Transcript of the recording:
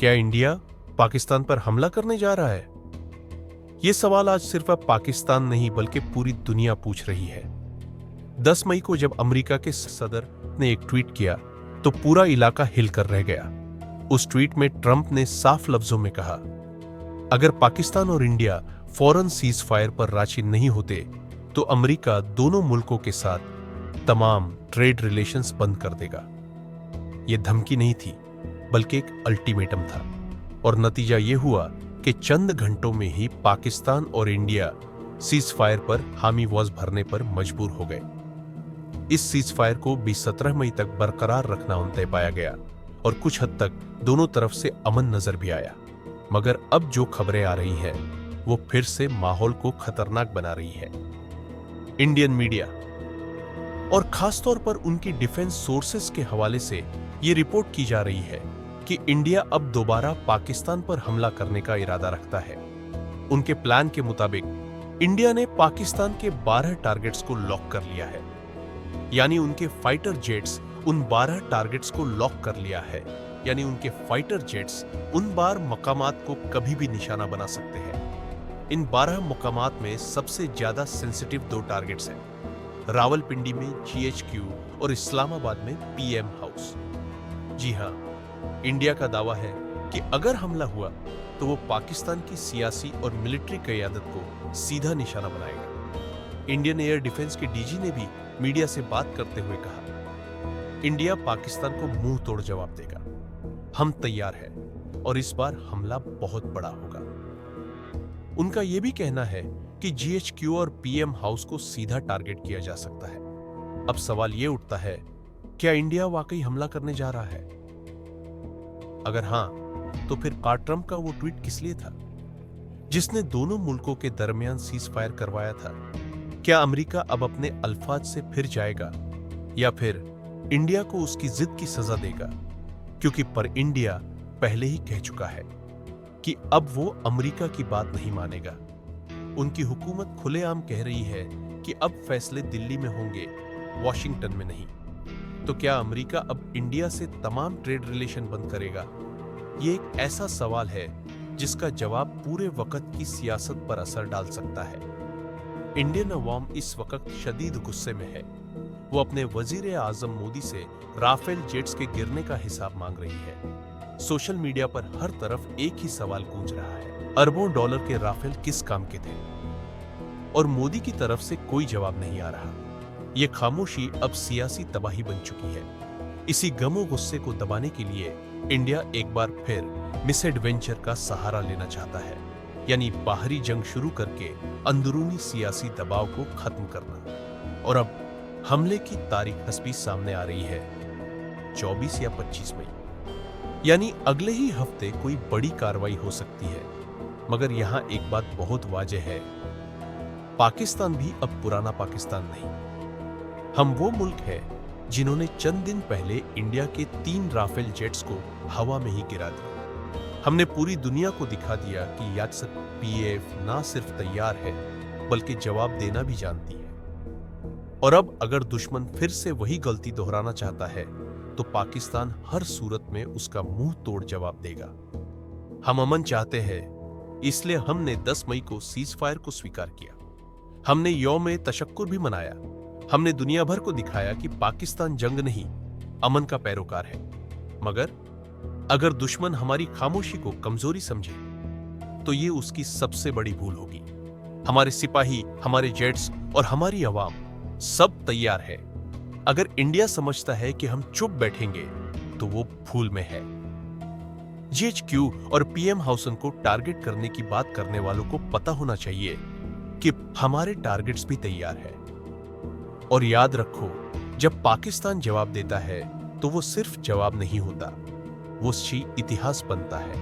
क्या इंडिया पाकिस्तान पर हमला करने जा रहा है? यह सवाल आज सिर्फ अब पाकिस्तान नहीं बल्कि पूरी दुनिया पूछ रही है। 10 मई को जब अमेरिका के सदर ने एक ट्वीट किया तो पूरा इलाका हिलकर रह गया। उस ट्वीट में ट्रंप ने साफ लफ्जों में कहा, अगर पाकिस्तान और इंडिया फौरन सीज फायर पर राजी नहीं होते तो अमेरिका दोनों मुल्कों के साथ तमाम ट्रेड रिलेशंस बंद कर देगा। यह धमकी नहीं थी बल्कि एक अल्टीमेटम था और नतीजा यह हुआ कि चंद घंटों में ही पाकिस्तान और इंडिया सीज फायर पर हामी वॉज भरने पर मजबूर हो गए। इस सीज फायर को 17 मई तक बरकरार रखना तय पाया गया और कुछ हद तक दोनों तरफ से अमन नजर भी आया। मगर अब जो खबरें आ रही हैं वो फिर से माहौल को खतरनाक बना रही है। इंडियन मीडिया और खासतौर पर उनकी डिफेंस सोर्सेस के हवाले से ये रिपोर्ट की जा रही है कि इंडिया अब दोबारा पाकिस्तान पर हमला करने का इरादा रखता है। उनके प्लान के मुताबिक इंडिया ने पाकिस्तान के 12 टारगेट्स को लॉक कर लिया है, यानी उनके फाइटर जेट्स उन 12 टारगेट्स को लॉक कर लिया है, यानी उनके फाइटर जेट्स उन 12 मकामात को कभी भी निशाना बना सकते हैं। इन 12 मकामात में सबसे ज्यादा सेंसिटिव 2 टारगेट्स हैं, रावलपिंडी में GHQ और इस्लामाबाद में PM हाउस। जी हां, इंडिया का दावा है कि अगर हमला हुआ तो वो पाकिस्तान की सियासी और मिलिट्री क़यादत को सीधा निशाना बनाएगा। इंडियन एयर डिफेंस के DG ने भी मीडिया से बात करते हुए कहा, इंडिया पाकिस्तान को मुंह तोड़ जवाब देगा। हम तैयार हैं और इस बार हमला बहुत बड़ा होगा। उनका यह भी कहना है कि GHQ और PM हाउस को सीधा टारगेट किया जा सकता है। अब सवाल यह उठता है, क्या इंडिया वाकई हमला करने जा रहा है? अगर हां, तो फिर ट्रंप का वो ट्वीट किस लिए था जिसने दोनों मुल्कों के दरमियान सीज फायर करवाया था? क्या अमेरिका अब अपने अल्फाज से फिर जाएगा या फिर इंडिया को उसकी जिद की सजा देगा? क्योंकि पर इंडिया पहले ही कह चुका है कि अब वो अमेरिका की बात नहीं मानेगा। उनकी हुकूमत खुलेआम कह रही है कि अब फैसले दिल्ली में होंगे, वॉशिंगटन में नहीं। तो क्या अमेरिका अब इंडिया से तमाम ट्रेड रिलेशन बंद करेगा? ये एक ऐसा सवाल है जिसका जवाब पूरे वक्त की सियासत पर असर डाल सकता है। इंडियन अवाम इस वक्त शदीद गुस्से में है। वो अपने वजीर आजम मोदी से राफेल जेट्स के गिरने का हिसाब मांग रही है। सोशल मीडिया पर हर तरफ एक ही सवाल गूंज रहा है, अरबों डॉलर के राफेल किस काम के थे? और मोदी की तरफ से कोई जवाब नहीं आ रहा। ये खामोशी अब सियासी तबाही बन चुकी है। इसी गमो गुस्से को दबाने के लिए इंडिया एक बार फिर मिसएडवेंचर का सहारा लेना चाहता है, यानी बाहरी जंग शुरू करके अंदरूनी सियासी दबाव को खत्म करना। और अब हमले की तारीख हस्बी सामने आ रही है, 24 या 25 मई, यानी अगले ही हफ्ते कोई बड़ी कार्रवाई हो सकती है। मगर यहां एक बात बहुत वाज़ेह है, पाकिस्तान भी अब पुराना पाकिस्तान नहीं। हम वो मुल्क है जिन्होंने चंद दिन पहले इंडिया के 3 राफेल जेट्स को हवा में ही गिरा दिया। हमने पूरी दुनिया को दिखा दिया कि यात्सक PAF ना सिर्फ तैयार है बल्कि जवाब देना भी जानती है। और अब अगर दुश्मन फिर से वही गलती दोहराना चाहता है तो पाकिस्तान हर सूरत में उसका मुंह तोड़ जवाब देगा। हम अमन चाहते हैं, इसलिए हमने 10 मई को सीज फायर को स्वीकार किया। हमने यौम तशक्कुर भी मनाया। हमने दुनिया भर को दिखाया कि पाकिस्तान जंग नहीं, अमन का पैरोकार है। मगर अगर दुश्मन हमारी खामोशी को कमजोरी समझे तो ये उसकी सबसे बड़ी भूल होगी। हमारे सिपाही, हमारे जेट्स और हमारी आवाम सब तैयार है। अगर इंडिया समझता है कि हम चुप बैठेंगे तो वो भूल में है। GHQ और PM हाउसन को टारगेट करने की बात करने वालों को पता होना चाहिए कि हमारे टारगेट्स भी तैयार है। और याद रखो, जब पाकिस्तान जवाब देता है तो वो सिर्फ जवाब नहीं होता, वो इतिहास बनता है।